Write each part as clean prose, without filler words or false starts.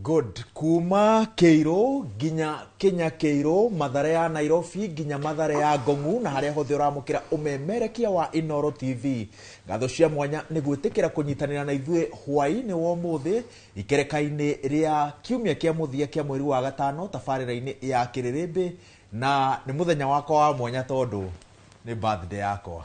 Good. Kuma Keiro, ginya Kenya Keiro, Mathare ya Nairobi, ginya Mathare ya Gongu, na haria hothe uramukira umemerekia wa Inoro TV. Ngatho cia mwanya ni gwitikira kunyitanira na ithue hwai-ini wa umuthi ikereka-ini ria kiumia kia muthia kia mweri wa gatano tabarira-ini ya Kiririmbi, na ni muthenya wakwa wa mwanya tondu ni birthday yakwa.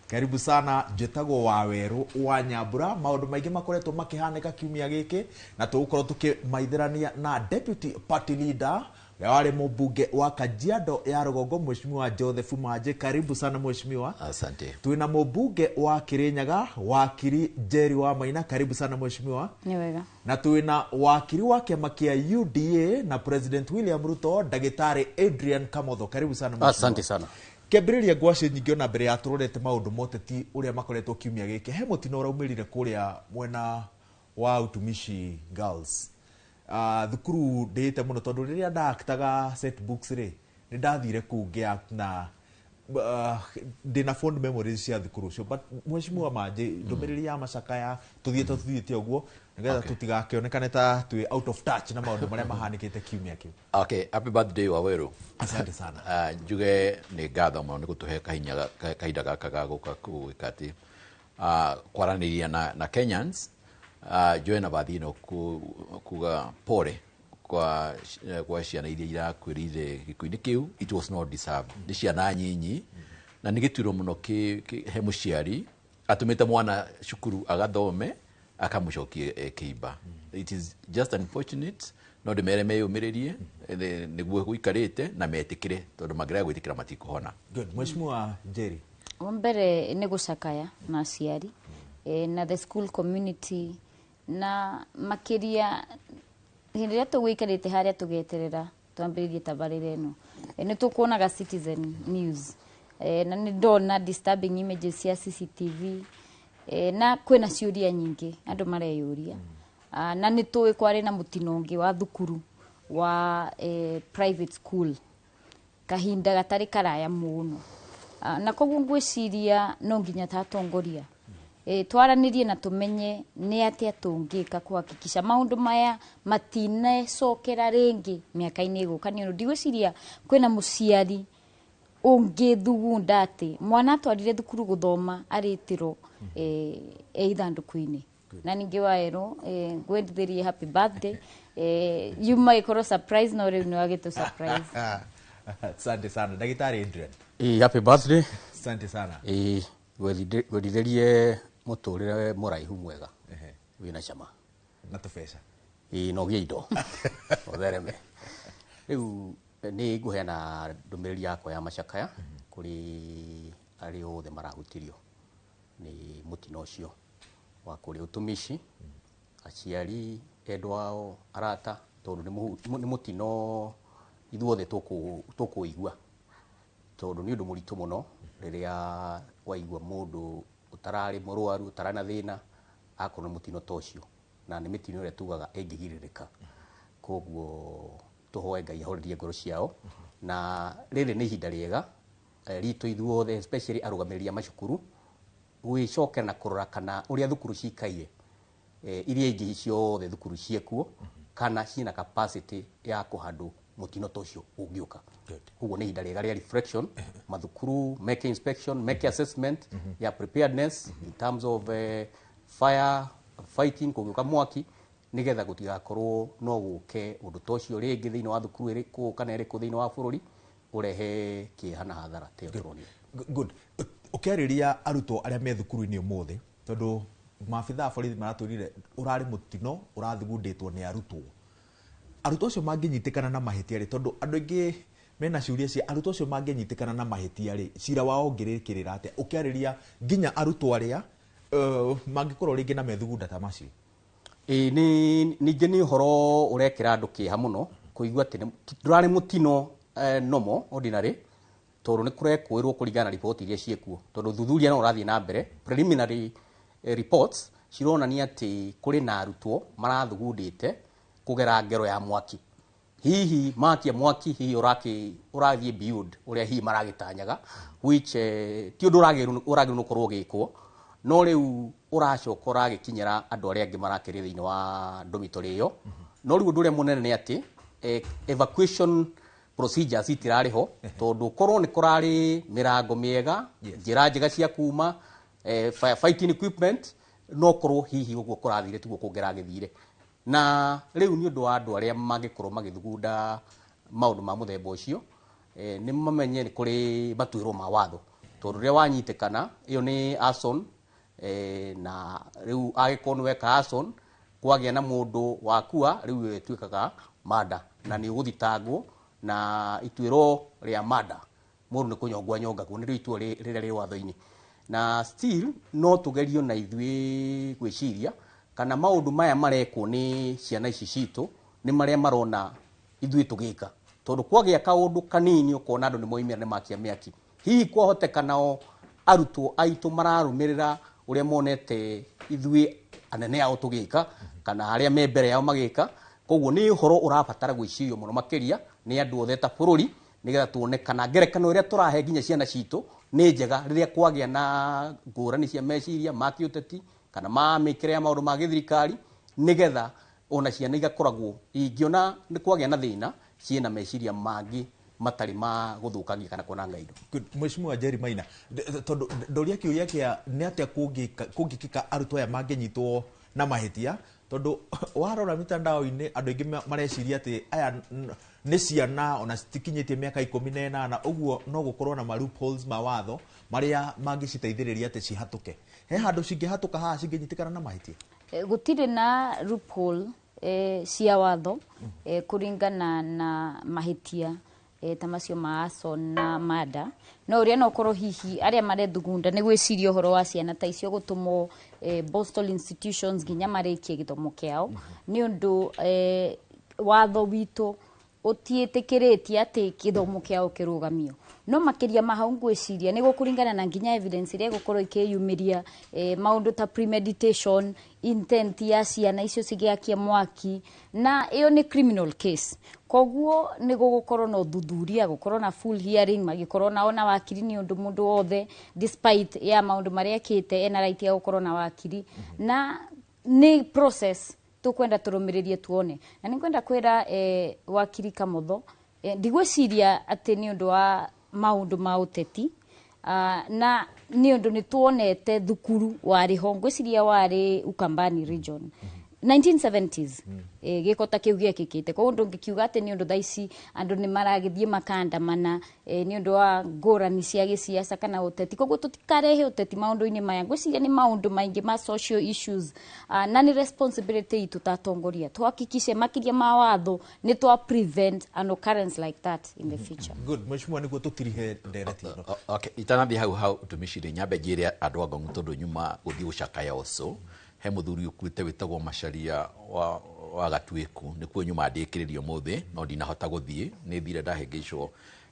Karibu sana, njitagwo Waweru wa Nyambura. Maundu maingi makoretwo makihanika kiumia giki na tugukorwo tukimaithirania na deputy party leader wale mbunge wa Kajiado ya Rugongo, Mheshimiwa Joseph Manje. Karibu sana Mheshimiwa. Asante. Tuina mbunge wa Kirinyaga, wakiri Jerry wa Maina. Karibu sana Mheshimiwa. Ni wega. Na tuina wakiri wa kiama kia UDA na President William Ruto, Dagitari Adrian Kamotho. Karibu sana Mheshimiwa. Asante sana. Kebiriria gwashe nyingi ona mbere ya turorete maundu moteti uria makoretwo kiumia giki. He mutino uraumirire kuria mwena wa utumishi girls. Thukuru ndite muno tondu riria ndaktaga set books ri ni ndathire kungia na ndina fond memories cia thukuru cio, but Mheshimiwa Manje ndomereri ya macakaya tuthiete uguo nigetha tutigakionekane ta twi out of touch na maundu maria mahanikite kiumia kiu. Okay, happy birthday Waweru. Asante sana. Njuge ni ngatho muno ni gutuhe kahinda gaka ga guka kuikati kwaraniria na Kenyans. Join abathi no kuga pore kwa ciana iria irakwirire gikuini kiu. It was not deserved. Ni ciana nyinyi na ni gituro muno he muciari atumite mwana cukuru agathome akamucokie kiimba. It is just unfortunate. No ndimere meyumiririe niguo guikarite na metikire tondu magira gwitikira matikuhona. Good. Mheshimiwa Jerry. Mbere ni gucakaya na aciari na the school community na makiria hindia tugwikarite haria tugeterera twambiririe tabarire no ni tukuonaga Citizen News na ni ndona disturbing images cia CCTV na kwina ciuria nyingi andu mareyuria na ni tuwe kwari na mutino ungi wa thukuru wa private school kahinda gatari karaya muno na koguo ngwiciria no nginya tatongoria twaranirie na tumenye ni atia tungika kuhakikisha maundu maya matine cokera ringi miaka-ini iguka. Ni ndigwiciria kwina muciari ungithugunda ati mwana atwarire thukuru guthoma aritiro ithanduku-ini na ningi Waweru ngwendithirie happy birthday. You might call surprise no riu ni wagito surprise. Asante sana Dagitari Adrian. Happy birthday. Asante sana. Gwendithirie muturire muraihu mwega wina chama na tufesha no giindo othereme riu ni nguheana ndumiriri yakwa ya macakaya kuri ari othe marahutirio ni mutino ucio wa kuri utumishi aciari endwao arata tondu ni mutino ithuothe tukuigua tondu ni undu muritu muno riria waigua mundu utarari murwaru utarana thina akorwo mutino tocio na ni mitino ire tugaga engigiririka. Koguo tuhoe Ngai ahorerie ngoro ciao na riri ni ihinda riega ritu ithuothe especially arugamiriria macukuru gwicoke na kurora kana uria thukuru cikaire iria ingi ciothe thukuru ciekuo kana cina capacity ya kuhandu mutino tocio ungiuka. Koguo ni ihinda riega ria reflection mathukuru make inspection make assessment ya preparedness in terms of fire fighting kugiuka mwaki nigetha gutigakorwo no guke undu tocio ringi thiini wa thukuru iriku kana iriku thiini wa bururi urehe kihana hathara teotroni. Good. Ukariria aruto aria me thukuru-ini umuthi tondu maabitha borithi maratwirire urari mutino urathugunditwo ni arutwo acio manginyitikana na mahitia ri tondu andu ingi mena ciuria cia arutwo acio manginyitikana na mahitia ri cira wao ngirikirira ate ukariria nginya arutwo aria mangikorwo ringi na methugunda ta macio. Ningi ni horo urekira andu kiha muno kuigua ati ndurari mutino nomo ordinary tondu ni kurekwirwo kuringana na ripoti iria ciekuo tondu thuthuria no urathie na mbere. Preliminary reports cironania ati kuri na arutwo marathugundite kugera ngero ya mwaki. Hihi makia mwaki hihi urathie beyond uria hihi maragitanyaga which ti undu uragiru no korwo gikwo no riu uracoka uragikinyira andu aria angi marakiria thiini wa dormitory iyo no riu ndure munene ni ati evacuation procedures itirariho tondu korwo ni kurari mirango miega njira njega cia kuma firefighting equipment no korwo hihi uguo kurathire tiguo kungeragithire na riu ni undu wa andu aria mangikorwo magithugunda maundu ma muthemba ucio ni mamenye ni kuri matuiro ma watho tondu ria wanyitikana iyo ni arson na riu agikorwo ni weka arson kwagia na mundu wakua riu etwikaga mada na ni uguthitangwo na ituiro ria mada mundu ni kunyongwa nyongagwo ni riu itua riria ri watho-ini na still no tugerio na ithui gwiciria kana maundu maya marekwo ni ciana ici citu ni maria marona ithui tugika tondu kwagia kaundu kanini ukona andu ni moimira ni makia miaki hihi kwahotekana arutwo aitu mararumirira uria monete ithui anene ao tugika kana aria me mbere yao magika koguo ni horo urabatara gwicirio muno makiria ni andu othe ta bururi nigetha tuonekana ngerekano iria turahe nginya ciana citu ni njega riria kwagia na ngurani cia meciria ma kiuteti kana ma mikire ya maundu ma githirikari nigetha ona ciana igakoragwo ingiona ni kwagia na thina ciena meciria mangi matari ma guthukagia kana kuonanga indo. Good. Mheshimiwa Jerry Maina, tondu ndoria kiuria kia ni atia kungikika arutwo aya manginyitwo na mahitia tondu warora mitandao-ini andu aingi mareciria ati aya ni ciana ona citikinyitie miaka 18 uguo no gukorwo na loopholes ma watho maria mangiciteithiriria ati cihatuke he handu cingihatuka haha cinginyitikana na mahitia gutire na loophole cia watho kuringana na mahitia ta macio ma arson na mada no uria no korwo hihi aria marethugunda ni gwiciria horo wa ciana ta icio gutumo Boston institutions ginya marikie githomo kiao ni undu watho witu utiitikiritie ati githomo kiao kirugamio no makiria mahau ngwiciria ni gukuringana na nginya evidence iria gukorwo ikiyumiria maundu ta premeditation intent ya ciana icio cigiakia mwaki na iyo ni criminal case koguo ni gukorwo no thuthuria gukorwo na full hearing magikorwo na ona wakiri ni undu mundu wothe despite ya maundu maria kite ena right ya gukorwo na wakiri na ni process tukwenda turumiririe tuone na ni kwenda kwira wakiri Kamotho ndigwiciria ati ni undu wa maundu ma uteti na ni undu ni tuonete thukuru wari ho ngwiciria wari Ukambani region 1970s gikota kiu giekikite ko undu ngikiuga ati ni undu thaici andu ni maragithie makanda mana ni undu wa ngurani cia giciasa kana uteti koguo tutikarehe uteti maundu-ini maya ngwiciria ni maundu maingi ma social issues na ni responsibility itu tatongoria tuhakikishe makiria ma watho ni twa prevent an occurrence like that in the future. Good. Mheshimiwa niguo tutirihe ndereti ino. Okay, itanathi hau tumishire nyambe njire andu agongu tondu nyuma uthii ucakaya oso he muthuri ukuite witagwo Macharia wa Gatwiku nikuo nyuma ndikiririo muthi no ndinahota guthii ni thire ndahengicwo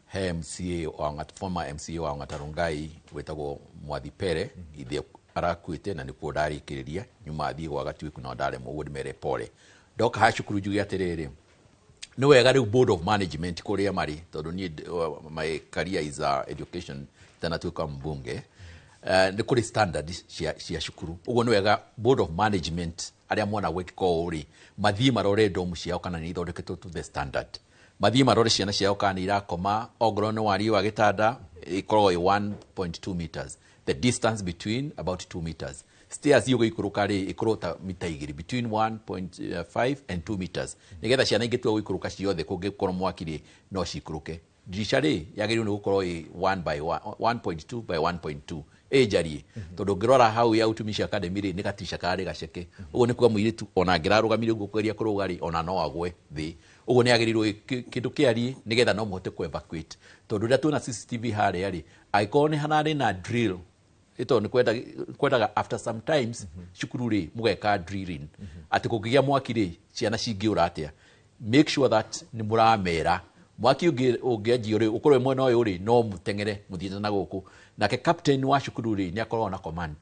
he MCA wa former MCA wa Ngatarungai witagwo Mwathi Pere ithe arakuite na nikuo ndarikiriria nyuma thii gwa Gatwiku no ndare muguo ndimere pole ndoka ha cukuru njuge atiriri ni wega riu board of management kuria mari tondu ni my career is education tanatuka mbunge ni kuri standard cia cukuru uguo ni wega board of management aria mwana gwikiko uri mathii marore ndomu ciao kana ni ithondeketwo to the standard mathii marore ciana ciao kana irakoma ongoro ni wari wa gitanda ikorwo 1.2 meters the distance between about 2 meters stairs yugo ikuruka ri ikorwo ta mita igiri between 1.5 and 2 meters nigetha ciana ingitua guikuruka ciothe kungikorwo mwakiri no cikuruke dirisha ri yagiriwo ni gukorwo 1 by 1.2 by 1.2 ejari tondu ngirora hau ya utumishi academy ri ni gatisha kari gaceke uguo ni kuga muiritu ona ngirarugamire gukuria kurugari ona no agwe thi uguo ni agirirwo kindu kiari nigetha no muhote ku evacuate tondu nda tuna CCTV hari ari aikone hanari na drill ito ni kwendaga after sometimes cukuru ri mugeka drilling ati kugigia mwaki ri ciana cingiura atia make sure that ni muramera mwaki ungianjio ri ukorwe mwena uyu ri no mutengere muthiete na guku nake captain wa cukuru ri ni akorwo na command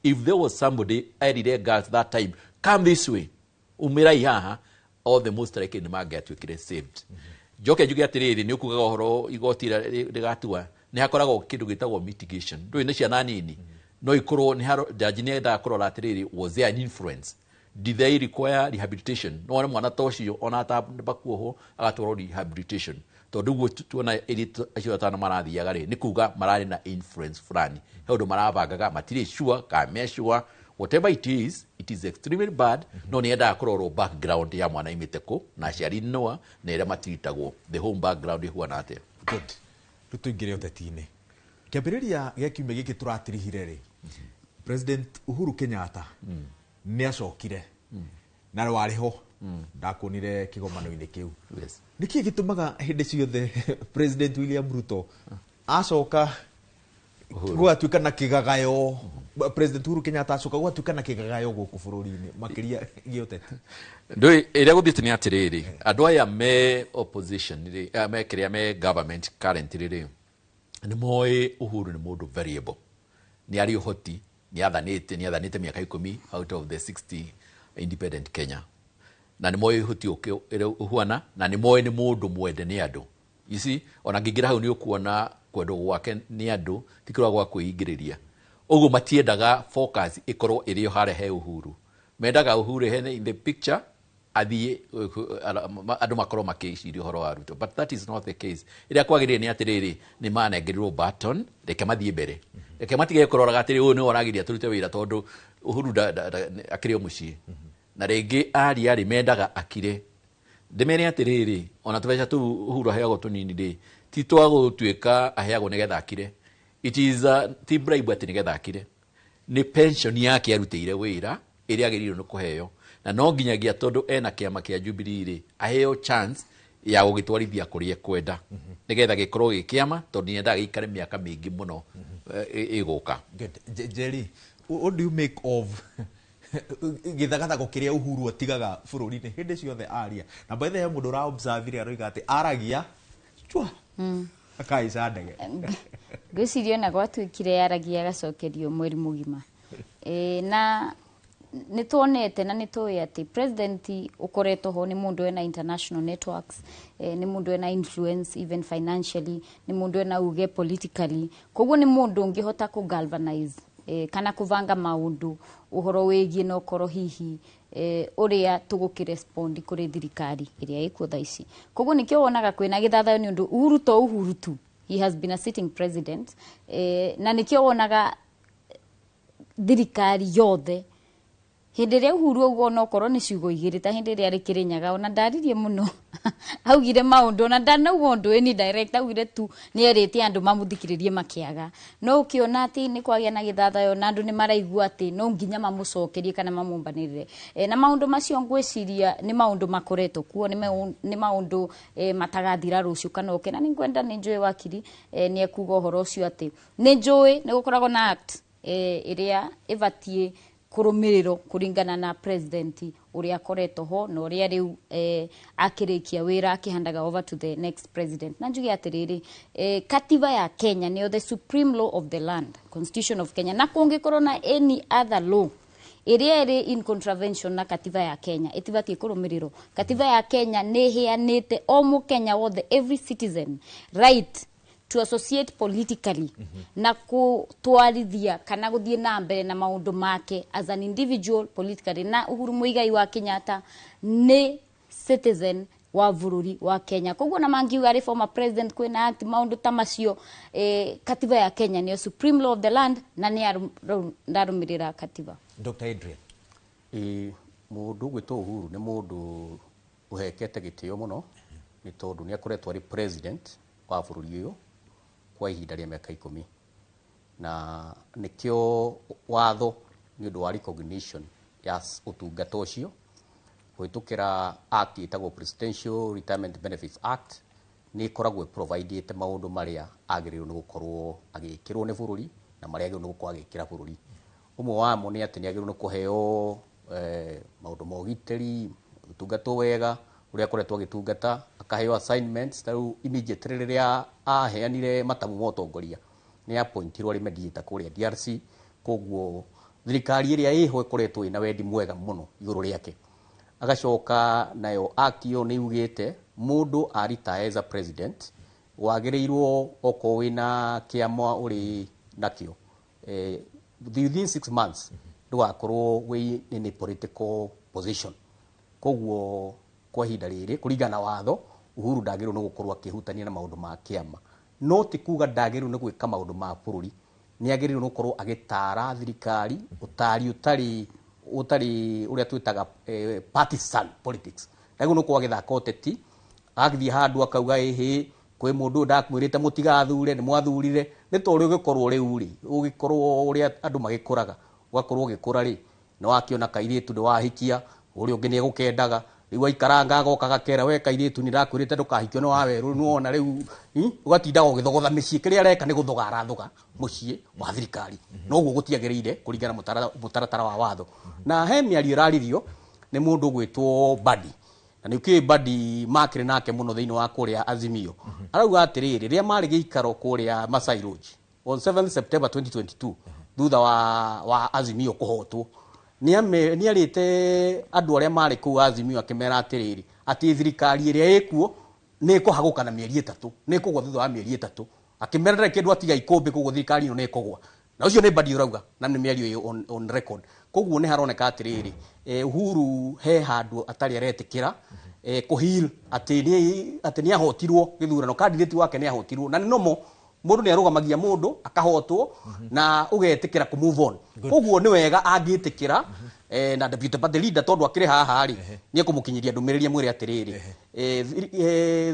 if there was somebody erire girls that time come this way umirai haha all the most likely ni mangiatwikire saved joke njuge atiriri ni ukugaga horo igoti rigatua ni hakoragwo kindu gitagwo mitigation ndui ni ciana nini no ikorwo ni haro jaji ni enda kurora atiriri, was there an influence, did they require rehabilitation, no wale mwana tocio ona atamba kuoho agatwaro rehabilitation, tondu guo tuona iri acio atano marathiaga ri ni kuga marari na influence fulani he undu marabangaga matire sure ka me sure whatever it is extremely bad. No ni enda kurorwo background ya mwana imiteko na ciari noa na ira matiritagwo the home background ihuana atia. Good. Tutuingire uteti-ini kiambiriria gia kiumia giki turatirihire ri President Uhuru Kenyatta ni acokire na wariho ndakunire kigomano-ini kiu. Yes. Niki gitumaga hindi ciothe President William Ruto acoka gwatuika na kigagayo, President Uhuru Kenyatta acoka gwatuika na kigagayo guku bururi-ini makiria gioteti ndoi ira guthite ni atiriri andu aya me opposition me kiria me government currently ri ni moe Uhuru ni mundu variable, ni ari uhoti, ni athanite miaka 10 out of the 60 independent Kenya, na ni moe uhoti uhuana, na ni moe ni mundu mwende ni andu. You see, ona ngingira hau ni ukuona kwendo gwake ni andu tikirwa gwa kwingiriria ugu matiendaga focus ikorwo irio hare he Uhuru, mendaga Uhuru he in the picture athie andu makorwo makiciria horo wa Ruto, but that is not the case. Ira kwagirire ni atiriri ni manengerirwo baton reke mathie mbere, reke matige kuroraga atiri uyu ni oragiria turute wira tondu Uhuru akiri mucii na ringi ari mendaga akire. Ndemere atiriri ona tubeca tu Uhuru aheagwo tunini ri ti twagutuika aheagwo nigetha akire, it is ti bribe ati nigetha akire, ni pension yake arutire wira iri agirirwo ni kuheo, na no nginyagia tondu ena kiama kia Jubilee ri aheo chance ya gugitwarithia kuria kwenda nigetha gikorwo gikiama tondu ni endaga ikare miaka mingi muno iguka. Jerry, what do you make of githagathago kiria Uhuru atigaga bururi-ini hindi ciothe aria, na by the way mundu ra observe ri aroiga ati aragia chwa akaisa ndege ngwiciria na gwatuikire aragia agacokerio mweri mugima na nituonete na nitui ati president ukoretwo ho ni mundu ena international networks, ni mundu ena influence even financially, ni mundu ena uge politically, koguo ni mundu ungihota ku galvanize kana kuvanga maundu uhoro wegie no koro hihi uria tugukirespond kuri thirikari iria ikuo thaici. Koguo nikio wonaga kwina githathayo ni undu Uhuru tu he has been a sitting president, na nikio wonaga thirikari yothe hindi ria Uhuru ugo no koro ni ciugo igiri ta hindi ria rikirinyaga ona ndaririe muno augire maundu na ndanauga undu ni direct augire tu ni erite andu mamuthikiririe makiaga no ukiona ati ni kwagia na githathayo na andu ni maraigua ati no nginya mamucokerie kana mamumbanirire na maundu macio ngwiciria ni maundu makoretwo kuo ni maundu matagathira ruciu kana okena ni ngwenda ni njui wakiri ni ekuga horo ucio ati ni njui ni gukoragwo na act iria ivatie kurumiriro kuringana na president uria koreto ho no uria riu akirikia wira akihandaga over to the next president. Na njugi atiriri katiba ya Kenya ni the supreme law of the land, constitution of Kenya, na kungikorwo na any other law iria iri in contravention na katiba ya Kenya itibatie kurumiriro. Katiba ya Kenya ni hianite o Mukenya wothe, every citizen right to associate politically na kutwarithia kana guthie na mbere na maundu make as an individual politically. Na Uhuru Muigai wa Kenyatta ni citizen wa bururi wa Kenya, koguo na mangiuga ri former president kwina act maundu tamacio katiba ya Kenya ni supreme law of the land na ni ndarumirira katiba. Dr. Adrian, mundu gwitwo Uhuru ni mundu uhekete gitio muno ni tondu ni akoretwo ari president wa bururi uyu kwa ihinda ria miaka 10 na nikio watho ni undu wa recognition ya utungata ucio kuitukira act itagwo Presidential Retirement Benefits Act ni koragwo providete maundu maria agirirwo ni gukorwo agikirwo ni bururi na maria agirwo ni gukorwo agikira bururi. Umwe wamo ni ati ni agirwo ni kuheo maundu ma ugiteri, utungata wega uria koretwo agitungata, akaheo assignments tau immediately riria aheanire matamu motongoria ni appointirwo ri mediator kuria DRC. Koguo thirikari iria iho ikoretwo ina wendi mwega muno iguru riake. Agacoka nayo act yo ni ugite mundu retire as a president wagirirwo oko wina kiama uri nakio within 6 months ndugakorwo wi in a political position koguo kwa ihinda rĩrĩ kũringana na watho Uhuru ndagĩrĩirwo nĩ gũkorwo akĩhutania na maũndũ ma kĩama no ti kuga ndagĩrĩirwo nĩ gwĩka maũndũ ma bũrũri nĩ agĩrĩirwo nĩ gũkorwo agĩtara thirikari ũtari ũtarĩ ũrĩa twĩtaga partisan politics ndagĩrĩirwo nĩ gũkorwo agĩthaka ũteti agĩthiĩ handũ akauga ĩhĩ kwĩ mũndũ ndakwĩrĩte mũtigathure nĩ mwathurire nĩ ta ũrĩa ũgĩkorwo rĩu rĩ ũgĩkorwo ũrĩa andũ magĩkũraga ũgakorwo ũgĩkũra rĩ nĩ wakĩona kairĩtu nĩ wahikia ũrĩa ũngĩ nĩ egũkendaga rĩu waikaranga agoka gakera we kairĩtu nĩ ndakwĩrĩte ndũkahikio nĩ wawerũ nĩ wona rĩu ũgatindaga ũgĩthogotha mĩciĩ kĩrĩa areka nĩ gũthoga arathoga mũciĩ wa thirikari no ũguo gũtiagĩrĩire kũringana mũtaratara wa watho na he mĩario ĩrarithio nĩ mũndũ ũgwĩtwo Badi na nĩ ũkĩũĩ Badi makĩrĩ nake mũno thĩinĩ wa kũrĩa Azimio arauga atĩrĩrĩ rĩrĩa marĩ gĩikaro kũrĩa Masai Lodge on 7 September 2022 thutha wa Azimio kũhotwo nĩ arĩte andũ arĩa marĩ kũu Azimio akĩmera atĩrĩrĩ atĩ thirikari ĩrĩa ĩkuo nĩ ĩkũhagũka na mĩeri 3 nĩ ĩkũgwa thutha wa mĩeri 3 akĩmera kĩndũ atiga ikũmbĩ kũguo thirikari ĩno nĩ ĩkũgwa na ũcio nĩ Badi ũrauga na nĩ mĩario ĩyo on record koguo nĩ haroneka atĩrĩrĩ Uhuru he handũ atarĩ aretĩkĩra kũhil atĩ nĩ ahotirwo gĩthurano candidate wake nĩ ahotirwo na nĩ nomo mũndũ nĩ arũgamagia mũndũ akahotwo na ũgetĩkĩra kũ move on koguo nĩ wega angĩtĩkĩra na deputy party leader tondũ akĩrĩ haha rĩ nĩ ekũmũkinyĩria ndũmĩrĩri mwĩre atĩrĩrĩ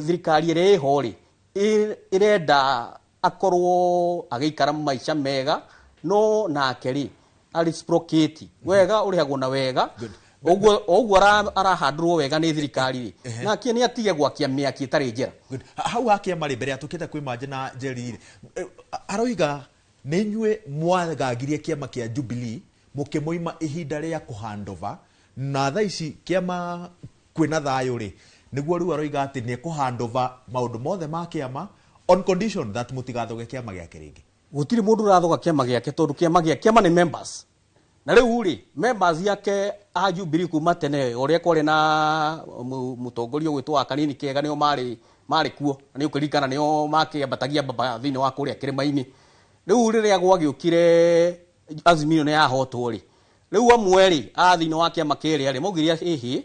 thirikari ĩrĩa ĩho rĩ ĩrenda akorwo agĩikara maica mega no nake rĩ areciprocate wega ũrĩhagwo na wega oguo arahandũrwo wega nĩ thirikari rĩ nake nĩ atige gwakia mĩaki ĩtarĩ njĩra hau hakĩama rĩ mbere atũkĩte kwĩ manje na Njeri aroiga nĩ inyuĩ mwagagirie kĩama kĩa Jubilee mũkĩmoima ihinda rĩa kũhandova na thaa ici kĩama kwĩna thayũ rĩ nĩguo rĩu aroiga atĩ nĩ kũhandova maũndũ mothe ma kĩama on condition that mũtigathoge kĩama gĩake rĩngĩ gũtirĩ mũndũ ũrathoga kĩama gĩake tondũ kĩama nĩ members na rĩu rĩ members yake a Jubilee kuma tene ũrĩa kwarĩ na mũtongoria ũgwĩtwo wa kanini kega nĩo marĩ kuo na nĩ ũkĩririkana nĩo makĩambatagia mbamba thĩinĩ wa kũrĩa kĩrĩma-inĩ rĩu rĩrĩa gwagĩũkire Azimio nĩ yahotwo rĩ rĩu amwe rĩ a thĩinĩ wa kĩama kĩrĩa rĩ maugire ĩhĩ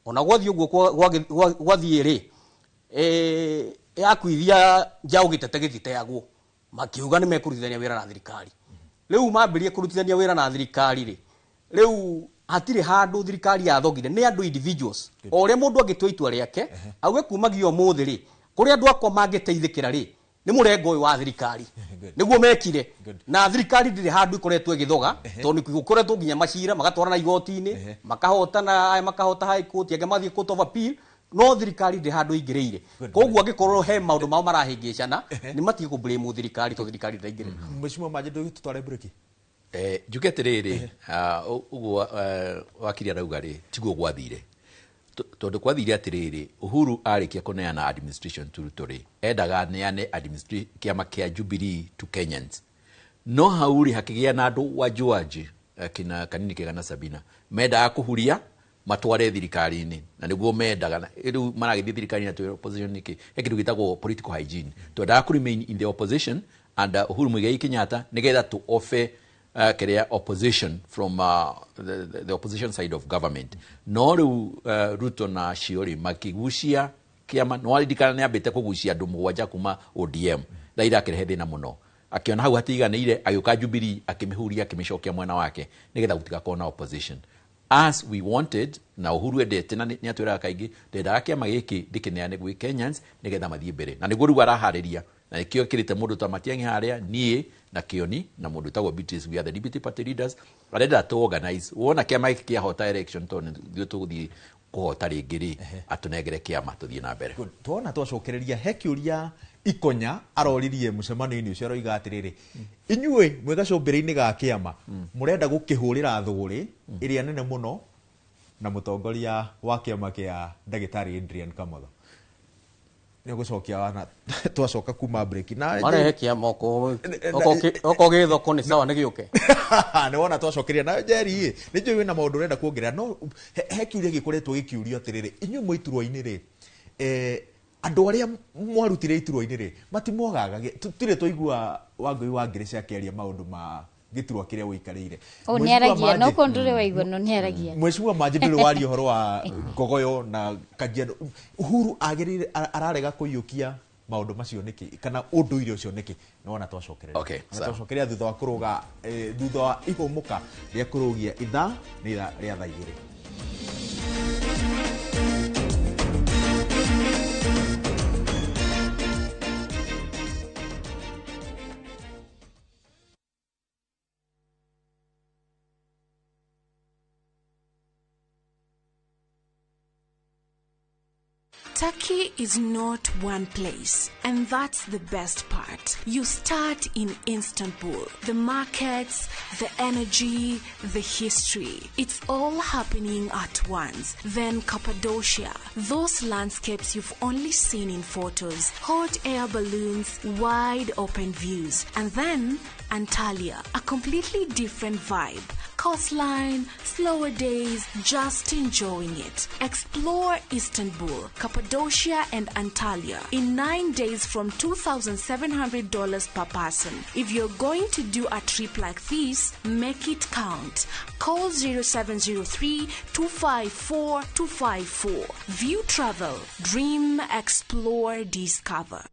ona gwathiĩ ũguo gwathiĩ rĩ yakuithia njaũ gĩtete gĩtiteagwo makiuga nĩ mekũrutithania wĩra na thirikari rĩu mambĩrie kũrutithania wĩra na thirikari rĩ rĩu hatirĩ handũ thirikari yathogire nĩ andũ individuals o ũrĩa mũndũ angĩtua itua rĩake auge kumagia ũmũthĩ rĩ kũrĩa andũ akwa mangĩteithĩkĩra rĩ nĩ mũrengo ũyũ wa thirikari nĩguo mekire na thirikari ndĩrĩ handũ ikoretwo ĩgĩthoga tondũ nĩgũkoretwo nginya macira magatwarana igoti-inĩ makahota high court angĩ mathiĩ court of appeal no thirikari ndĩrĩ handũ ingĩrĩire koguo angĩkorwo he maũndũ mao marahĩngĩcana nĩ matige kũblame thirikari tondũ thirikari ndĩraingĩrĩra mheshimiwa manje ndũgĩtũtware break njuge atĩrĩrĩ ũguo wakiri arauga rĩ tiguo gwathire tondũ kwathire atĩrĩrĩ Uhuru arĩkia kũneana administration turuto rĩ endaga neane kĩama kĩa Jubilee to Kenyans no hau rĩ hakĩgĩa na andũ wajuaji kina kanini kega na Sabina mendaga kũhuria matware thirikari-inĩ na nĩguo mendaga rĩu maragĩthiĩ thirikari-inĩ na opposition nĩkĩ kĩndũ gĩtagwo political hygiene twendaga remain in the opposition and Uhuru Muigai Kenyatta nĩgetha to offer opposition from the opposition side of government no rĩu Ruto na Shiori makigucia kĩama no arindikana nĩ ambĩte kũgucia andũ mũgwanja kuma ODM na irakĩrehe thĩna mũno akiona hau hatiganĩire agĩũka Jubilee akĩmĩhuria akĩmĩcokia mwena wake nĩgetha gũtigakorwo na opposition as we wanted na Uhuru endete na nĩ atwĩraga kaingĩ ndendaga kĩama gĩkĩ ndĩkĩneane gwĩ Kenyans nĩgetha mathiĩ mbere na nĩguo rĩu araharĩria na nĩkĩo kĩrĩte mũndũ ta Matiang'i harĩa niĩ na Kioni na mũndũ tagwo Beatrice we are the deputy party leaders arenda to organize wona kĩama gĩkĩ kĩahota election tondũ nĩthuĩ tũgũthiĩ kũhota rĩngĩ rĩ atũnengere kĩama tũthiĩ na mbere tuona twacokereria he kĩũria Ikonya aroririe mũcemanio-inĩ ũcio aroiga atĩrĩrĩ inyuĩ mwĩ gacumbĩrĩ-inĩ ga kĩama mũrenda gũkĩhũrĩra thũgũrĩ ĩrĩa nene mũno na mũtongoria wa kĩama kĩa ndagĩtarĩ Adrian Kamotho nĩ gũcokia wana twacoka kuma break na marehe kĩama oko gĩthoko nĩ sawa nĩ gĩũke nĩ wona twacokeria na Njeri nĩ njũĩ wĩna maũndũ ũrenda kuongerera no he kĩũria gĩkoretwo gĩkiũrio atĩrĩrĩ inyuĩ mwĩ iturwa-inĩ rĩ andũ arĩa mwarutire iturwa-inĩ rĩ matimwagaga tũtirĩ tũigua Wangũi wa Ngĩrĩca akĩaria maũndũ giturwa kiria wikarire o ni aragia no kondure waigwa no ni aragia Mheshimiwa Manji ndure wari horo wa Ngogoyo na Kajiado Uhuru agirire ararega kuiyukia maundu macio niki kana unduire ucio niki no wana twacokerera Okay, twacokerera thutha wa kuruga thutha wa ihumuka ria kurugia itha ni ria thaa igiri. Turkey is not one place, and that's the best part. You start in Istanbul. The markets, the energy, the history. It's all happening at once. Then Cappadocia. Those landscapes you've only seen in photos. Hot air balloons, wide open views. And then Antalya, a completely different vibe. Coastline, slower days, just enjoying it. Explore Istanbul, Cappadocia and Antalya in 9 days from $2,700 per person. If you're going to do a trip like this, make it count. Call 0703-254-254. View Travel. Dream, explore, discover.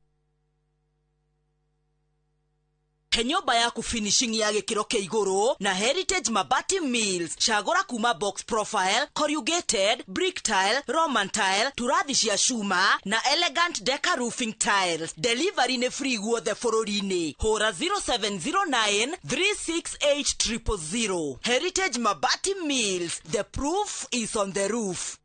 Nyumba yaku finishing ya gikiro kia iguru na Heritage Mabati Mills. Chagura kuma box profile, corrugated, brick tile, Roman tile, turathi cia shuma na elegant deca roofing tiles. Delivery ne free guothe bururi-ini. Hora 0709 368 000. Heritage Mabati Mills. The proof is on the roof.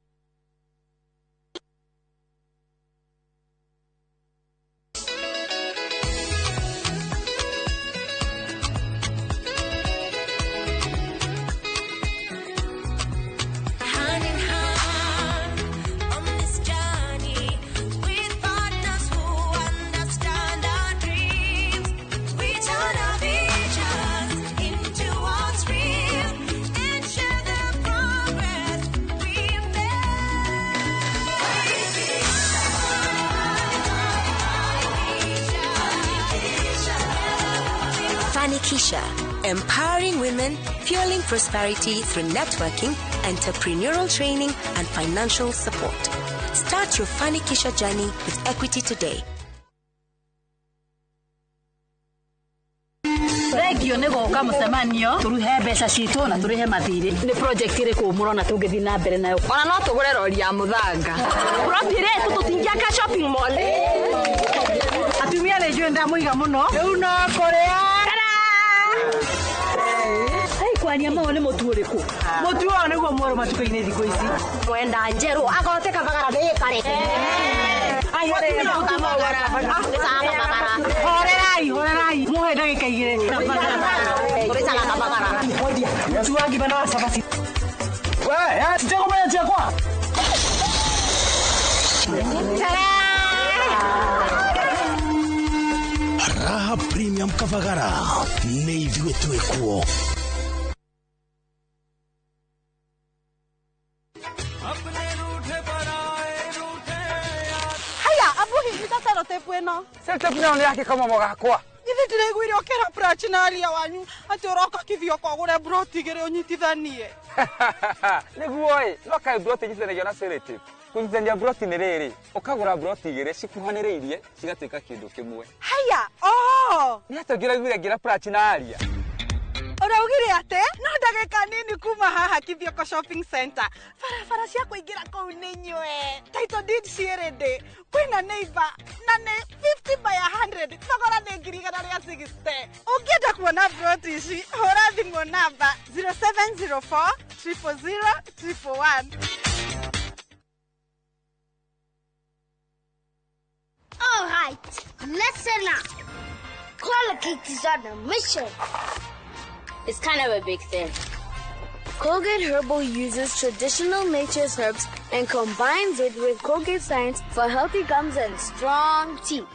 Fanikisha, empowering women, fueling prosperity through networking, entrepreneurial training, and financial support. Start your Fanikisha journey with equity today. Regio nego ka mucemanio turuhe mbeca citu na turihe mathiri ni project ire ku murona tungithi na mbere nayo ona no tugure rori ya muthanga rotire tutingia ka shopping mall atumia le jwenda muiga muno riu no korea ai kwani ama one mutu uriku mutu wa niguo mworo matuka-ini thiko ici mwenda njeru agote kabagara ni kare ai ore mutu wa kabagara horerai muhe ndagika igire urisala kabagara mutu wangi bana wa sabasi we sitako mwana chakwa Raha Premium Kavagara ni ithuĩ twĩkuo. Haya, abuhi nitata tepu eno. Sasa kuna yake kama mogakwa. Ithi ndiregwire okera prachinalia wanyu ati uroka kithio kwa gure broti gere onyitithanie. Niguo no kai broti nyitithanagia na selektive. Kunyitithania broti ni riri ukagura broti igire cikuhaniriirie cigatuika kindu kimwe. Haya, ni atongiragira ngira prachinalia. Uraugire ate no ndagika nini kuma haha kithio ko shopping center. Farafara cia kuingira kou ni nywe. Title deed cierede. Kwina neighbor na ne 50 by 100 thogora ni ngirigana ria 60. Ungienda kuona broti ici hora thimu namba 0704 000 111. All right, listen up. Colgate is on a mission. It's kind of a big thing. Colgate Herbal uses traditional nature's herbs and combines it with Colgate science for healthy gums and strong teeth.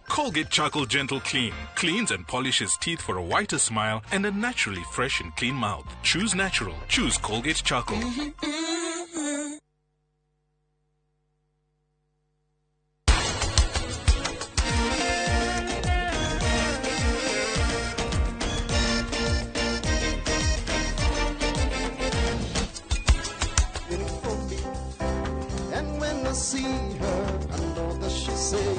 Colgate Charcoal Gentle Clean cleans and polishes teeth for a whiter smile and a naturally fresh and clean mouth. Choose natural. Choose Colgate Charcoal. see her, and all that she say.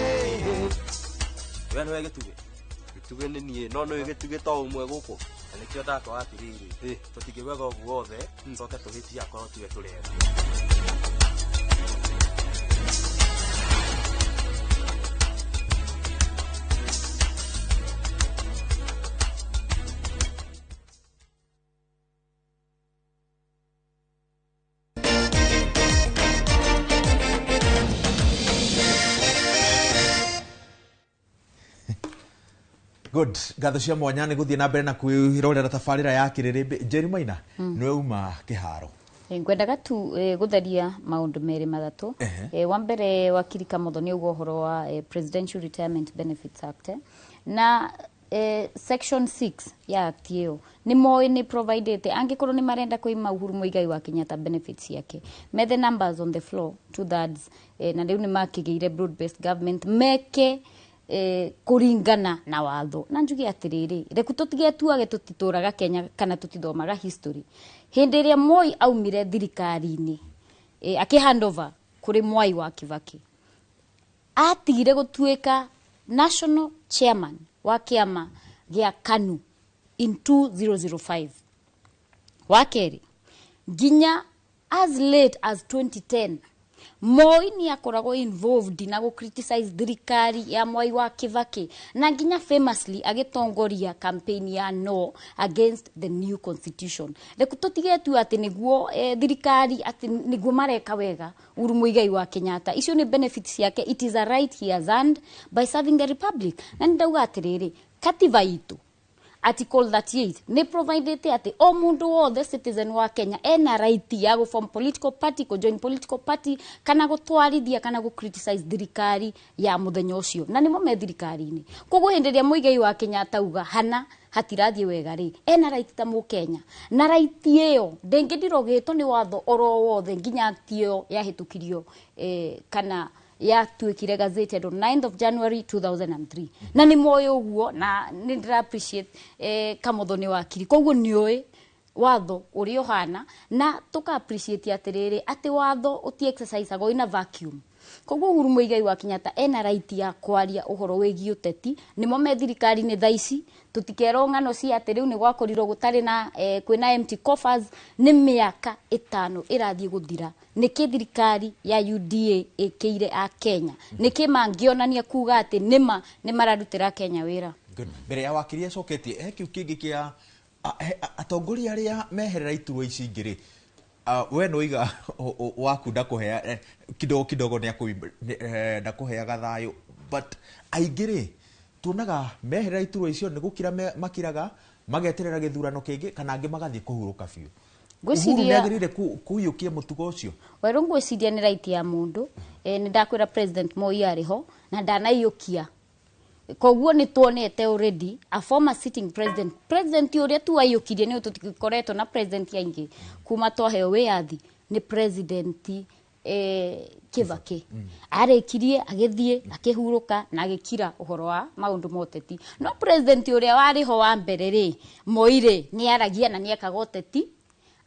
Hey. When we get to it. Tugeni nie no no gituge to umwe guku alikio ndako atiriri tutigewega guothe ncoke tuhitia korwo tuwe turega Good. Gatho cia mwanya nĩ gũthiĩ na mbere na kwĩrorera tabarĩra ya kĩrĩrĩ. Njeri Maina nĩwe uma kĩharo. Ngwendaga tu gũtheria maũndũ merĩ mathatũ. Wa mbere wakiri Kamotho nĩ ugo ũhoro wa Presidential Retirement Benefits Act na section 6 ya act ĩyo nĩ moĩ nĩ provided angĩkorwo nĩ marenda kũima Uhuru Muigai wa Kenyatta benefits yake me the numbers on the floor 2/3 na rĩu nĩ makĩgĩire broad based government meke kuringana na watho na njuge atiriri reku tutigetuage tutituraga Kenya kana tutithomaga history hindi ĩrĩa Moi aumire thirikari-inĩ akihandover kuri Mwai wa Kibaki atigire gutuika national chairman wa kiama gĩa KANU in 2005 wakeri ginya as late as 2010 Moi ni akoragwo involved na go criticize thirikari ya Mwai wa Kibaki na nginya famously agitongoria campaign ya no against the new constitution. Reku tutigetu ati niguo thirikari ati niguo mareka wega Uhuru Muigai wa Kenyatta. Icio ni benefits yake. It is a right he has earned by serving the republic. Na ndauga atiriri katiba itu Article 38 ne provided ati o mundu wothe citizen wa Kenya ena right ya go form political party ko join political party kana go twarithia kana go criticize thirikari ya muthenya ucio na nimo me thirikari-ini koguo hindiria Muigai wa Kenyatta uga hana hatirathie wega ri ena right ta mu Kenya na right iyo ndengĩndirogĩtwo ni watho oro wothe nginya atio yahitukirio kana ya tuikire gazetted on 9th of January 2003 na ni moyo uguo na ni ndira appreciate Kamotho ni wakiri koguo nioi watho uri ohana na tuka appreciate atiriri ati watho uti exercise ago ina vacuum koguo Uhuru Muigai wa Kenyatta ena right ya kwaria uhoro wegi uteti nimo me thirikari ni thaici tutikero ngano cia ati riu ni gwakorirwo gutari na kwina empty coffers ni miaka 5 irathie guthira niki thirikari ya UDA ekeire a Kenya niki mangionania kuga ati nima ni mararutira Kenya wira mbere ya wakiri acoketie kiu kingi kia atongoria aria meherera iturwa ici ngiri we no iga waku ndakuhea kidogo ni ndakuhea gathayo but aingiri tunaga meherera iturwa icio ni gukira makiraga mageterera githurano kingi kana angi magathie kuhuruka biu gwiciria nagirire kuyukia mutugo ucio weru gwiciria ni right ya mundu ni ndakwira president Moi ariho na ndanayukia koguo ni tuonete already a former sitting president uria tu ayukirie ni tutikoretwo na president yaingi kuma twaheo wiathi ni president Kibaki arekirie agithie akihuruka na agikira uhoro wa maundu moteti no president uria wariho wa mbere ri Moi ri ni aragia na ni ekagoteti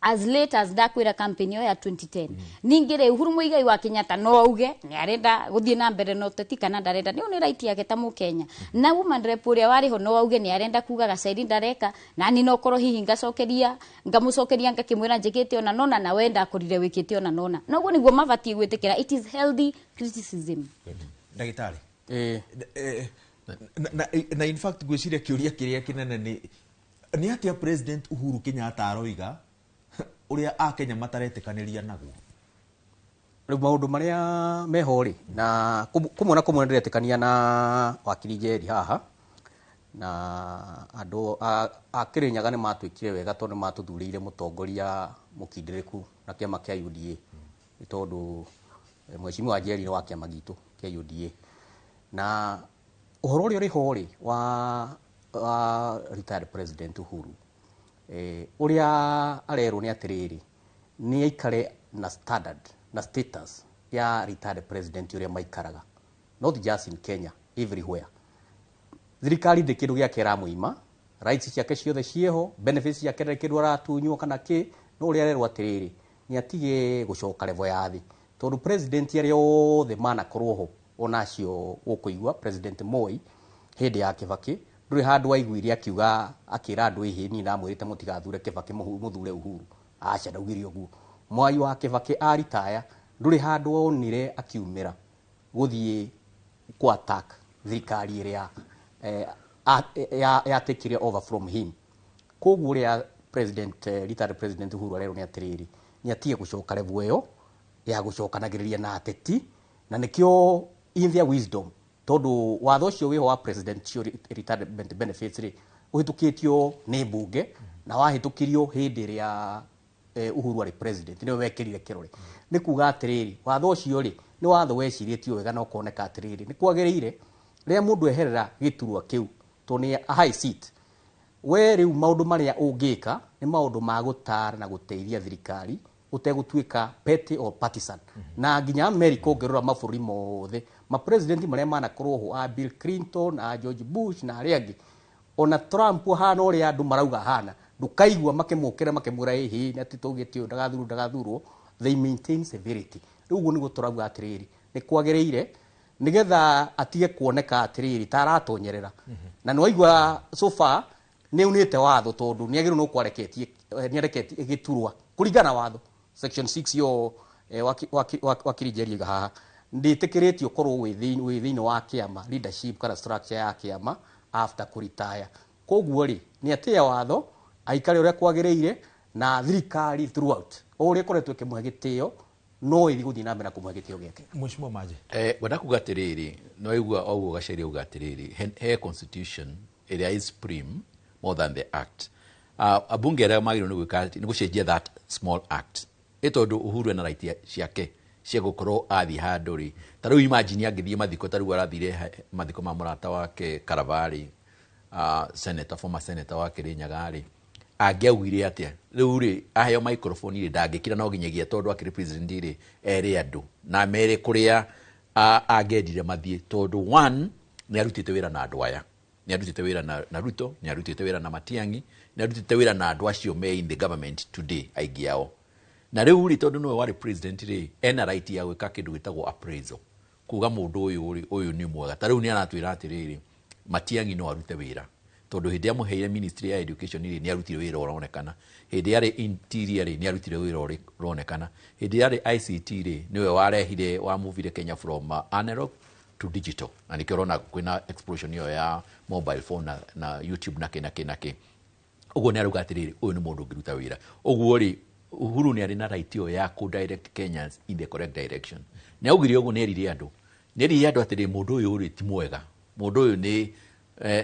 as late as ndakwira campaign ya 2010 ningire Uhuru Muigai wa Kenyatta no auge ni arenda guthie na mbere no teti kana ndarenda ni oni right yake ta mu Kenya na woman rep uria wariho no auge ni arenda kuga gacairi ndareka na ni no korwo hihi ngamucokeria ngakimwira njikite ona nona na wenda kurire wikite ona nona noguo niguo mabatie gwitikira it is healthy criticism ndagitari na in fact gwiciria kiuria kiria kinene ni atia president Uhuru Kenyatta aroiga uria a Kenya mataretekaniria naguo riu maundu maria mehori na kumwe ndiretekania na wakiri Njeri haha na andu a Kirinyaga ni matwikire wega tondu matuthurire mutongoria mukindiriku na kiama kia UDA tondu mheshimiwa Njeri ni wa kiama gitu kia UDA na uhoro uria ri hori wa retired president Uhuru uria arero ni atiriri ni aikare na standard na status ya retired president uria maikaraga not just in Kenya everywhere thirikari de kindu gia kera muima rights ciake ciothe cieho benefits ciake de kindu aratunywo kana ki no uria arero atiriri ni atige gucoka level ya thi tondu president yari othe mana korwo onacio ukuigwa president Moi hindi ya Kibaki nduri handu waiguire akiuga akira andu ihini na mwirite mutigathure Kibaki muthure Uhuru acha ndaugire uguo Mwai wa Kibaki aritaya nduri handu onire akiumira guthie ku attack thirikari iria ya take over from him koguo ria president retired president Uhuru arero ni atiriri ni atie gucoka level iyo ya gucokanagiriria na ateti na nikio in their wisdom tondu watho cio wiho wa president cio retirement benefits ri uhitukitio ni bunge na wahitukirio hindi ria Uhuru ari president ni wekirire kirore ni kuga atiriri watho cio ri ni watho weciritio wega no kuoneka atiriri ni kwagiriire ria mundu eherera giturwa kiu to ni a high seat we riu maundu maria ungika ni maundu ma gutara na guteithia thirikari utegutuika petty or partisan na nginya America ongerora maburi mothe ma president maria mana korwo a Bill Clinton a George Bush na ariangi ona Trump hana uri andu marauga hana ndukaigwa makimukira makimura hihi na titugitio ndagathurwo they maintain severity riu uguo nigo turauga atiriri ni kwagiriire nigetha atige kuoneka atiriri taratonyerera na nwaigwa so far ni unite watho tondu ni agiru no kwareketie ni areketie giturwa kuringana watho section 6 yo wakirijeria haha nditikiritio korwo within wa kiama leadership kana structure ya kiama after kuritaya koguo ri ni atia watho aikare uria kwagiriire na thirikari throughout uri koretwe kimwe gitio no ithi guthii na mbere kumwe gitio giake Mheshimiwa Maje gwenda kuga atiriri no igua oguo gacairi uga atiriri he constitution area is supreme more than the act abunge aria magiro ni gucenjia that small act itondu Uhuru na right ciake cia gukorwo athi handu ri tariu imagine angithie mathiko tariu arathire mathiko ma murata wake Karavari senator former senator wake Kirinyaga ri angiaugire atia riu ri aheo microphone ri ndangikira no ginyagia tondu akiri president ri eri andu na mere kuria angendire mathie tondu one ni arutite wira na andu aya ni arutite wira na Ruto ni arutite wira na Matiang'i ni arutite wira na andu acio me in the government today aigiao na riu ri tondu no wari president ri ena right ya gwika kindu gitagwo appraisal kuga mundu uyu ni mwega tariu ni aratwira atiriri Matiang'i no arute wira tondu hindi amuheire ministry ya education ni arutire wira uronekana hindi ya interior ni arutire wira uronekana hindi ya ICT niwe warehire wa movire Kenya from analog to digital na nikirona kwina explosion yo ya mobile phone na YouTube na kinake uguo ni aruga atiriri uyu ni mundu ngiruta wira uguo ri Uhuru ni ari na right yo ya ku direct Kenyans in the correct direction ni augire uguo ni erire andu atiri mundu uyu ri ti mwega mundu uyu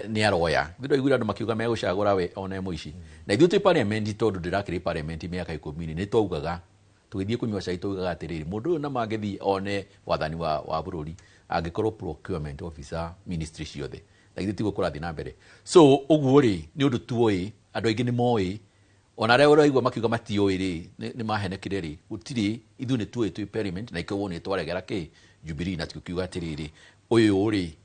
ni aroya ngindo igura andu makiuga me gucagura we ona muici na ithu tu parliament tondu ndirakiri parliament miaka 10 ni twaugaga tugithie kunywa cai tugaga atiriri mundu uyu na mangithi one wathani wa bururi angikorwo procurement officer ministry ciothe na ithu tigo kurathi na mbere so uguo ri ni undu tuoi andu aingi ni moi ona reo uraigwa makiuga matioi ri ni mahenekire ri gutiri ithu ni tuoi tu parliament na ikwo ni twaregera ki Jubilee na tukiuga atiriri uyu uri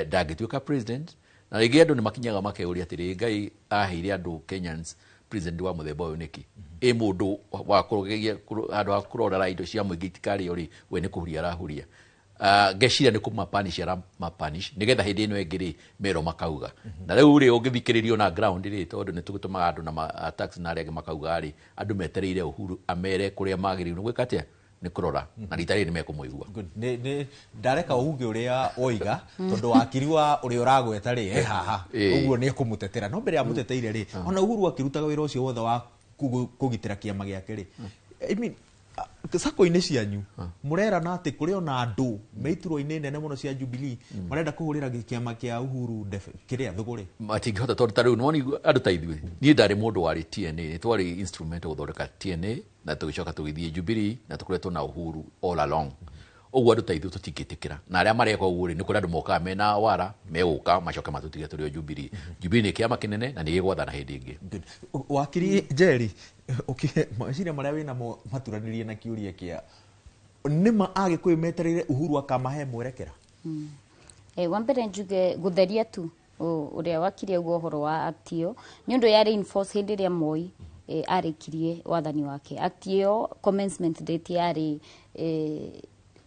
ndangituika president na rigi andu ni makinyaga makeuria atiriri ngai aheire andu Kenyans president wa muthemba uyu niki mundu wa kurogegia andu akurora indo cia muingi itikari uri we ni kuhuria arahuria geciria ni kumapanish mapanish nigetha hindi ino engiri mero makauga na riu ri ungithikiririo na ground ri tondu ni tugutumaga andu na tax na rege makauga ri andu metereire Uhuru amere kuria magiriru gwika atia ni kurora na ritari ni mekumuigua ni ndareka uge uria oiga tondu wakiri wa uria uragweta ri haha uguo ni kumutetera no mbere ya muteteire ri ona Uhuru akirutaga wira ucio wothe wa kugitira kiama giake ri I mean sako-ini cianyu murera na ati kuri ona andu meiturwo-ini nene muno cia Jubilee marenda kuhurira kiama kia Uhuru kiria thuguri matingihota tondu tariu noni andu ta ithui ni ndari mundu wari TNA twari instrument guthondeka TNA na tugicoka tugithie Jubilee na tukoretwo na Uhuru all along uguo andu ta ithui tutingitikira na aria mareka uguo ni kuri andu moka mena wara meguka macoke matutige turi Jubilee ni kiama kinene na ni gigwathana hindi ingi wakiri Jerry maciria maria wina mo maturanirie na kiuria kia nima agikuyu metereire Uhuru akamahe mwerekera wa mbere njuge gutheria tu uria wakiria guo horo wa actio ni undu ya reinforce hindi ria Moi arikirie wathani wake. Act iyo commencement date yari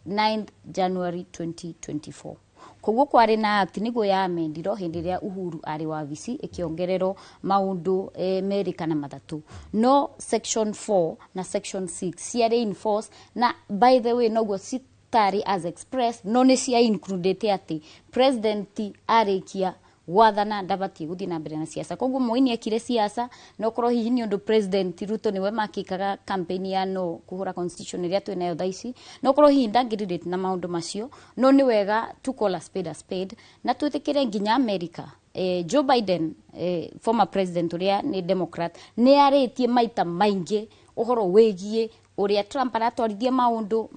9th January 2024. Koguo kwari na act nigo ya amendirwo hindi ria Uhuru ari wabici ikiongererwo maundu meri kana mathatu. No section 4 na section 6 ciari enforce, na by the way noguo citari as expressed, no ni cia included ati president arikia wathana ndabatie guthii na mbere na siasa. Koguo Moi akire siasa no korwo hihi ni undu president Ruto niwe makikaga campaign ya no kuhura constitution iria twinayo thaici, no korwo hihi ndangirelate na maundu macio, no ni wega to call a spade na twithikire nginya America. Joe Biden, former president uria ni Democrat, ni aritie maita maingi uhoro wegie uria Trump aratwarithia maundu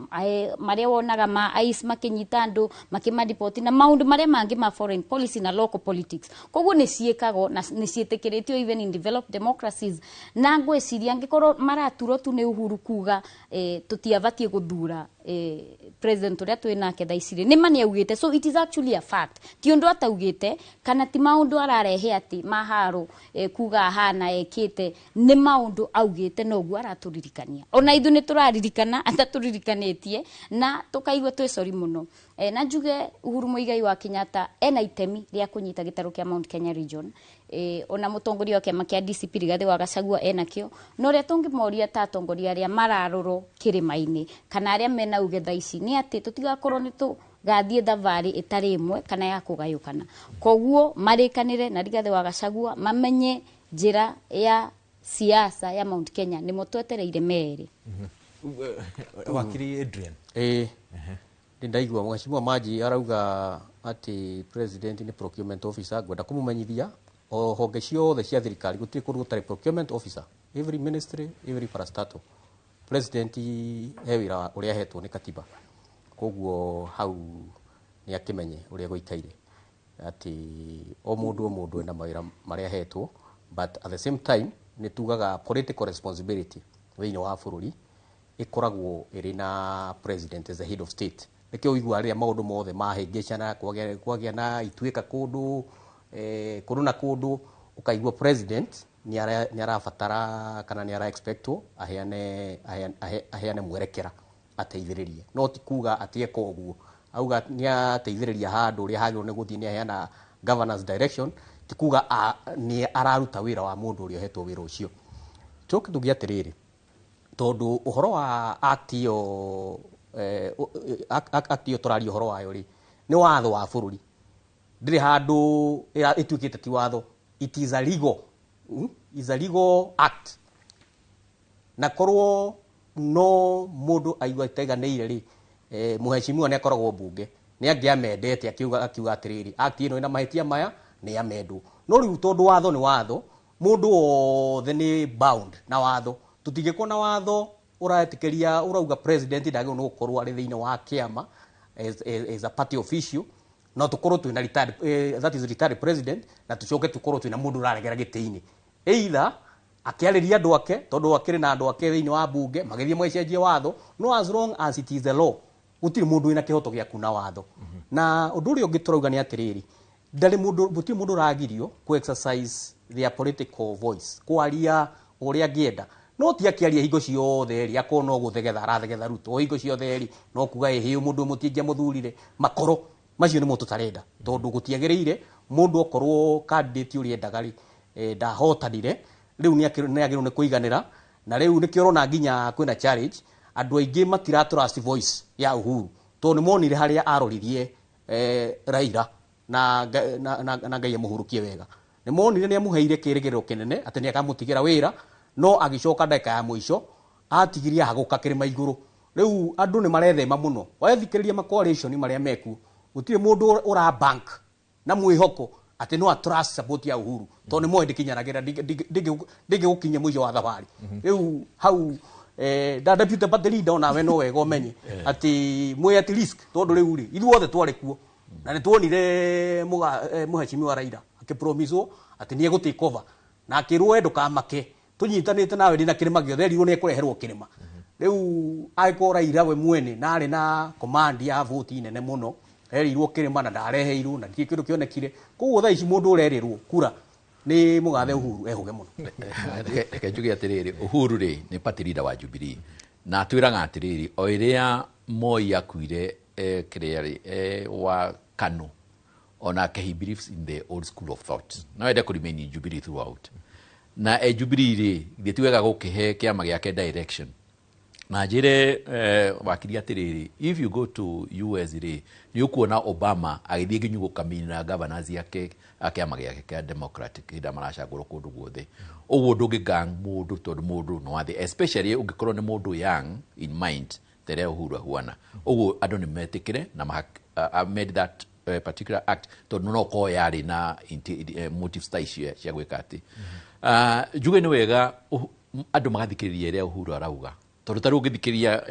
maria wonaga ma ICE makinyita andu makimadipoti na maundu maria mangi ma foreign policy na local politics. Koguo ni ciekago na ni cietikiritio even in developed democracies, na ngwiciria ngikorwo maraturwo tu ni Uhuru kuga tutiavatie guthura president uria twinake thaicire ni mani augite. So it is actually a fact, ti undu ataugite kana ti maundu ararehe ati maharu kuga hana ekite, ni maundu augite noguo araturirikania. Ona ithu ni turaririkana ataturirikanitie na tukaigua twi sorry muno. Na njuge Uhuru Muigai wa Kenyatta ena itemi ria kunyita gitaro kia Mount Kenya region. Ona mutongoria wa kiama kia DCP Rigathi wa Gachagua enakio, no ria tungimoria ta atongoria aria mararorwo kirimaini kana aria mena uge thaici ni ati tutigakorwo ni tu gathie thavari itari imwe kana ya kugayukana. Koguo marikanire na Rigathi wa Gachagua mamenye njira ya siasa ya Mount Kenya ni mutwetereire meri. Wakiri Adrian. Ndaigua Mheshimiwa Maji arauga ati president ni procurement officer, gwenda kumumenyithia o honge ciothe cia thirikari gutiri kundu gutari procurement officer. Every ministry, every parastatal president he wira uria hetwo ni katiba. Koguo hau ni akimenye uria guikaire ati o mundu ena mawira maria hetwo, but at the same time ni tugaga political responsibility thiini wa bururi ikoragwo iri na president as a head of state. Nikio igua ria maundu mothe mahingicana kwagia na ituika kundu na kundu ukaigua president ni arabatara kana ni ara expectwo aheane mwerekera ateithiririe, no ti kuga atieka uguo auga ni ateithiriria handu ria hagiro ni guthii ni aheana governance direction, ti kuga ni araruta wira wa mundu uria hetwo wira ucio. Tuke tugia atiriri tondu uhoro wa act yo turari uhoro wayo ri ni watho wa bururi, ndiri handu ituikite ti watho. It is a legal act, na korwo no mundu aigua iteganeire ri muheshimiwa ni akoragwo bunge ni angiamendete akiuga atiriri act ino ina mahitia maya ni amendwo. No riu tondu watho ni watho, mundu wothe ni bound na watho. Tutigikwo na watho uraetikeria urauga president ndagio no gukorwo ari thiini wa kiama as a party official, no tukorwo twina retired that is retired president, na tucoke tukorwo twina mundu uraregera gitiini either akiariria andu ake tondu akiri na andu ake thiini wa bunge magithie mwecenjie watho. No as long as it is the law, gutiri mundu ina kihoto gia kuna watho. Na undu uri ungi turauga ni atiriri, ndari mundu gutiri mundu ragirio ku exercise their political voice, kwaria uria gienda. No ti akiaria hingo ciothe ri akona guthegetha arathegetha Ruto hingo ciothe ri no kuga hiu mundu mutingia muthurire makoro macio ni mutu tarenda tondu gutiagiriire mundu okorwo candidate uri endaga ri ndahotanire riu ni agirwo ni kuiganira. Na riu nikio rona nginya kwina challenge andu aingi matira trust voice ya Uhuru tondu monire haria aroririe Raila na ngai muhurukie wega, ni monire ni amuheire kirigiriro kinene ati ni akamutigira wira, no agicoka ndeka ya muico atigiria haguka kirima iguru. Riu andu ni marethema muno wathikiriria ma coalition maria meku, gutire mundu ura bank na mwihoko ati no trust support ya Uhuru tondu mo ndikinyanagira ndigi gukinya muico wa thabari. Riu hau da deputy party leader na we no wega umenye ati mwe at risk tondu riu ri ithuothe twari kuo na ni tuonire muheshimiwa Raila akipromiswo ati ni egutake over na akirwo ndukamake tunyitanite nawe ndina kirima giothe riu ni ekureherwo kirima. Riu aiko Raila we mwene na ari na command ya vote nene muno erirwo kirima na ndareheirwo na kindu kionekire. Koguo thaa ici mundu urerirwo kura ni mugathe Uhuru ehuge muno reke njuge atiriri Uhuru ri ni party leader wa Jubilee na twiraga atiriri o iria Moi akuire kireri wa KANU onake he believes in the old school of thought na wende ku remain in Jubilee throughout na Jubilee ri gitiwega gukihe kiama giake direction na njire wakiri atiriri if you go to US ri ni ukuona Obama agithie nginyu gukamina governors yake akiama giake kia Democratic hida maracagurwo kundu guothe uguo ndungigang mundu tondu mundu no athi especially ungikorwo ni mundu young in mind tere Uhuru ahuana uguo andu ni metikire na made that particular act tondu no ko yari na motive stage cia gwika ati juge ni wega andu magathikiriria ire Uhuru arauga tondu taru ngithikiriria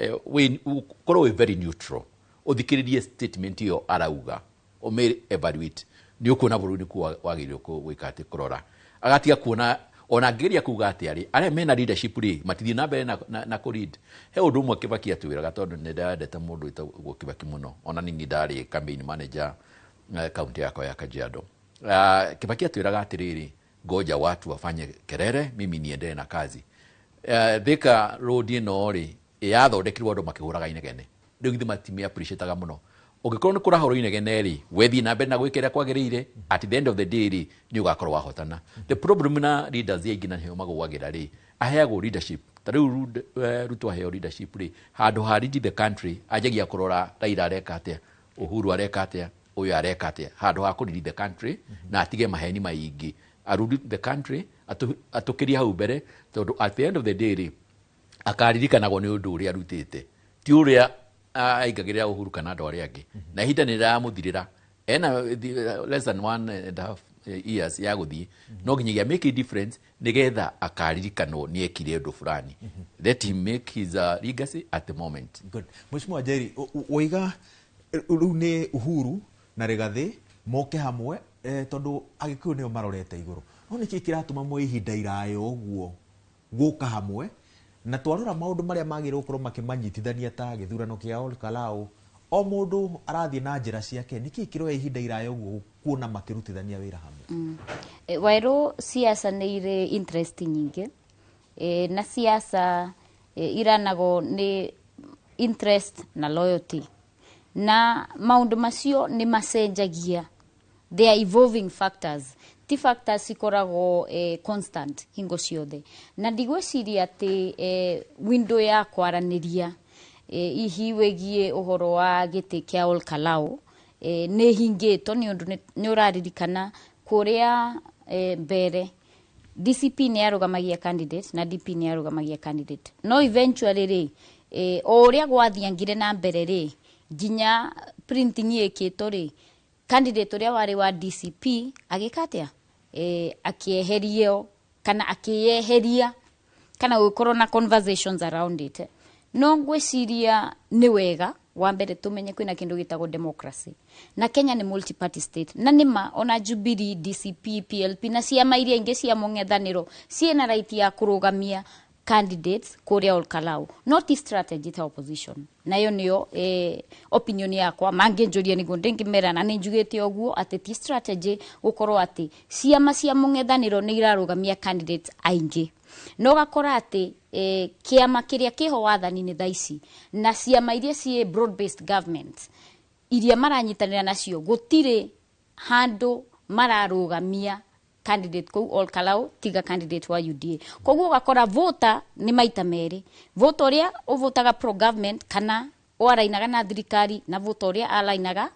korwo we very neutral uthikiririe statement iyo arauga o me evaluate ni ukuona burudi ku wagire ku gwika ati kurora agatiga kuona ona ngeria kuga ati ari mena leadership ri matithie na mbere na ku lead he undu mwe Kibaki atwiraga tondu ne ndadete mundu itagwo Kibaki muno ona ningi ndari campaign manager county yako ya Kajiado Kibaki atwiraga atiriri ngoja watu wafanye kerere mimi niendelee na kazi Thika road ino ri yathondekirwo andu makihuraga inegene riu githi matimi appreciate muno ugikorwo ni kurahoro inegene ri wethi na mbere na gwikira kwagirire at the end of the day ri ni ugakorwo wahotana the problem na leaders ye gina heo magwagira ri aheagwo leadership tariu Ruto aheo leadership ri handu ha lead the country ajagia kurora Raila areka atia Uhuru areka atia uyu areka atia handu ha ku lead the country na atige maheni maingi arudi the country atukiria hau mbere tondu at the end of the day ri akaririkanago ni undu uria arutite ti uria aigagiria Uhuru kana andu aria angi na ihinda ni riramuthirira ena less than 1.5 years ya guthii no nginyagia make a difference nigetha akaririkano ni ekire undu fulani let him make his legacy at the moment. Good. Mheshimiwa Jerry oiga riu ni Uhuru na Rigathi moke hamwe tondu agikuyu nio marorete iguru no niki kiratuma mwe ihinda irayo uguo guka hamwe na twarora maundu maria magirwo korwo makimanyitithania ta githurano kia Olkalau o mundu arathie na njira ciake niki kiroe ihinda irayo uguo kuona makirutithania wira hamwe Wairu siasa ni ire interest nyingi na siasa iranago ni interest na loyalty na maundu macio ni macenjagia they are evolving factors ti factors ikoragwo constant hingo ciothe na ndigweciria ati window ya kwaraniria ihi wegie uhoro wa giti kia Olkalau ni hingito ni undu ni uraririkana kuria mbere DCP ni arugamagia candidate na DP ni arugamagia candidate no eventually ri oria gwathiangire na mbere ri ginya printing yekito ri candidate uria wari wa DCP agikatia akieherio kana akieheria kana gukorwo na conversations around it no ngweciria ni wega wa mbere tumenye kwina kindu gitagwo democracy na Kenya ni multi party state na nima ona Jubilee DCP PLP na ciama iria ingi cia mung'ethaniro ciena right ya kurugamia candidates kuria Olkalau not strategy ta opposition nayo niyo opinion yakwa mangenjuria nigo ndingimera na ninjugite oguo ati ti strategy gukorwo ati ciama cia mung'ethaniro ni irarugamia candidates aingi no gakora ati kiama kiria kiho wathani ni thaici na ciama iria cie broad based government iria maranyitanira nacio gutire handu mararugamia candidate kou Olkalau tiga candidate wa UDA koguo gakora voter ni maita meri voter uria uvotaga pro government kana warainaga na thirikari na voter uria alainaga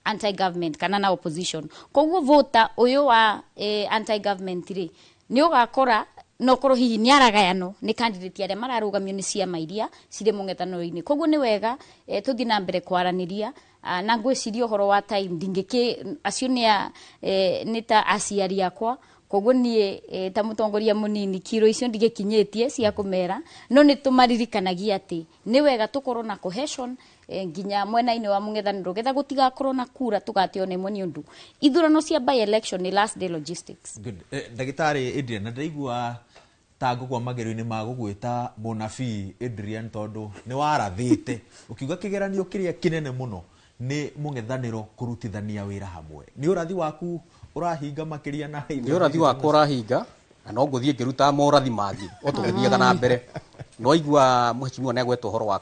anti government kana na opposition koguo voter uyu wa anti government ri ni ugakora no korwo hihi ni aragayano ni candidate aria mararugamio ni ciama iria cire mung'ethaniro-ini koguo ni wega tuthi na mbere kwaraniria na ngwiciria uhoro wa time ndingiki acio ni ta aciari akwa koguo nie ta mutongoria munini kiro icio ndigikinyetie cia kumera no ni tumaririkanagia ati ni wega tukorwo na cohesion nginya mwena-ini wa mung'ethaniro getha gutigakorwo na kura tugatio ni mwe undu ithurano cia by election ni last day logistics. Good. Ndagitari Adrian ndaigua tango kwa magero-ini magugwita munabii Adrian tondu ni warathite ukiuga kigeranio kiria kinene muno ni mung'ethaniro kurutithania wira hamwe ni urathi waku urahinga makiria na nĩ ũrathi wakwa ũrahinga na no ngũthiĩ ngĩrutaga morathi mangĩ o tũgĩthiaga na mbere no igua mheshimiwa nĩ agweta ũhoro wa